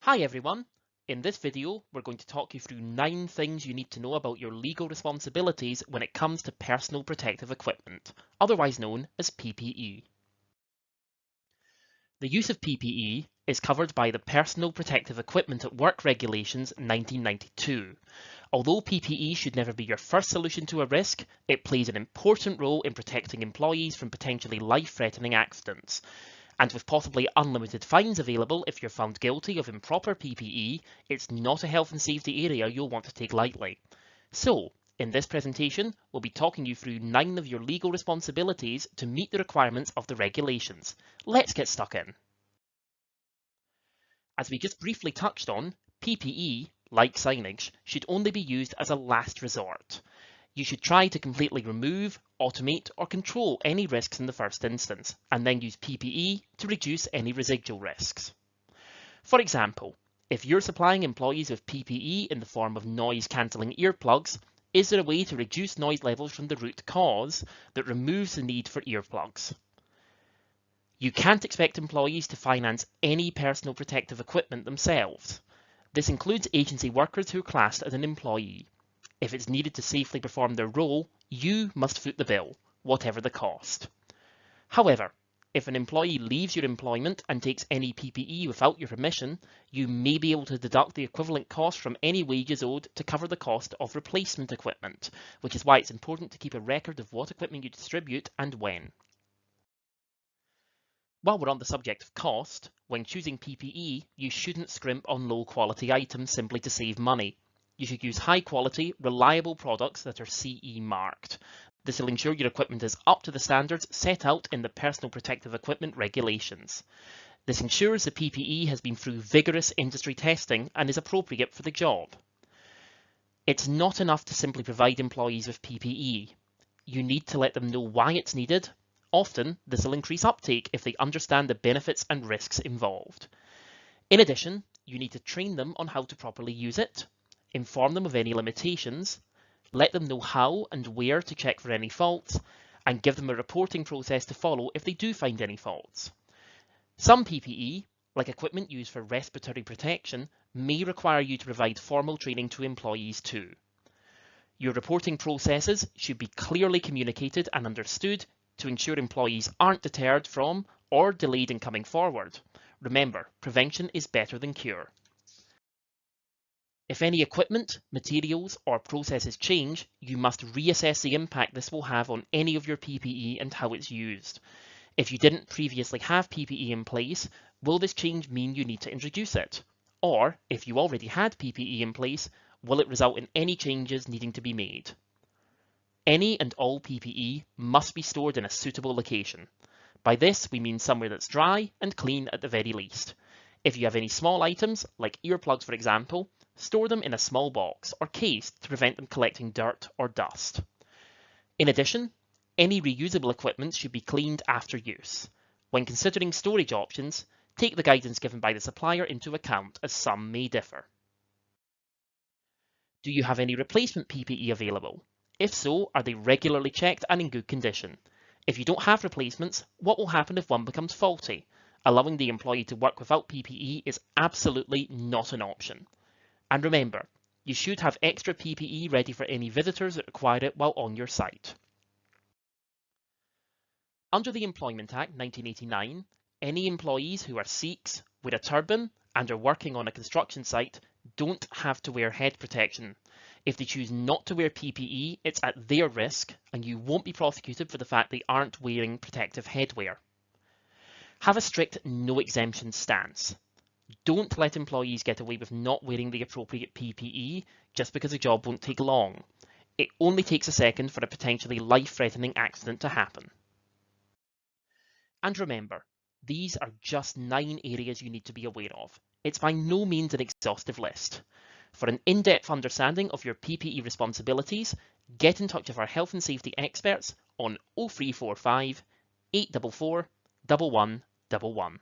Hi everyone! In this video, we're going to talk you through 9 things you need to know about your legal responsibilities when it comes to personal protective equipment, otherwise known as PPE. The use of PPE is covered by the Personal Protective Equipment at Work Regulations 1992. Although PPE should never be your first solution to a risk, it plays an important role in protecting employees from potentially life-threatening accidents. And with possibly unlimited fines available if you're found guilty of improper PPE, it's not a health and safety area you'll want to take lightly. So, in this presentation, we'll be talking you through 9 of your legal responsibilities to meet the requirements of the regulations. Let's get stuck in. As we just briefly touched on, PPE, like signage, should only be used as a last resort. You should try to completely remove, automate, or control any risks in the first instance, and then use PPE to reduce any residual risks. For example, if you're supplying employees with PPE in the form of noise-cancelling earplugs, is there a way to reduce noise levels from the root cause that removes the need for earplugs? You can't expect employees to finance any personal protective equipment themselves. This includes agency workers who are classed as an employee. If it's needed to safely perform their role, you must foot the bill, whatever the cost. However, if an employee leaves your employment and takes any PPE without your permission, you may be able to deduct the equivalent cost from any wages owed to cover the cost of replacement equipment, which is why it's important to keep a record of what equipment you distribute and when. While we're on the subject of cost, when choosing PPE, you shouldn't scrimp on low-quality items simply to save money. You should use high-quality, reliable products that are CE marked. This will ensure your equipment is up to the standards set out in the Personal Protective Equipment Regulations. This ensures the PPE has been through vigorous industry testing and is appropriate for the job. It's not enough to simply provide employees with PPE. You need to let them know why it's needed. Often, this will increase uptake if they understand the benefits and risks involved. In addition, you need to train them on how to properly use it, inform them of any limitations, let them know how and where to check for any faults, and give them a reporting process to follow if they do find any faults. Some PPE, like equipment used for respiratory protection, may require you to provide formal training to employees too. Your reporting processes should be clearly communicated and understood to ensure employees aren't deterred from or delayed in coming forward. Remember, prevention is better than cure. If any equipment, materials, or processes change, you must reassess the impact this will have on any of your PPE and how it's used. If you didn't previously have PPE in place, will this change mean you need to introduce it? Or, if you already had PPE in place, will it result in any changes needing to be made? Any and all PPE must be stored in a suitable location. By this, we mean somewhere that's dry and clean at the very least. If you have any small items, like earplugs for example, store them in a small box or case to prevent them collecting dirt or dust. In addition, any reusable equipment should be cleaned after use. When considering storage options, take the guidance given by the supplier into account, as some may differ. Do you have any replacement PPE available? If so, are they regularly checked and in good condition? If you don't have replacements, what will happen if one becomes faulty? Allowing the employee to work without PPE is absolutely not an option. And remember, you should have extra PPE ready for any visitors that require it while on your site. Under the Employment Act 1989, any employees who are Sikhs, wear a turban, and are working on a construction site don't have to wear head protection. If they choose not to wear PPE, it's at their risk, and you won't be prosecuted for the fact they aren't wearing protective headwear. Have a strict no exemption stance. Don't let employees get away with not wearing the appropriate PPE just because the job won't take long. It only takes a second for a potentially life-threatening accident to happen. And remember, these are just 9 areas you need to be aware of. It's by no means an exhaustive list. For an in-depth understanding of your PPE responsibilities, get in touch with our health and safety experts on 0345 844 1111.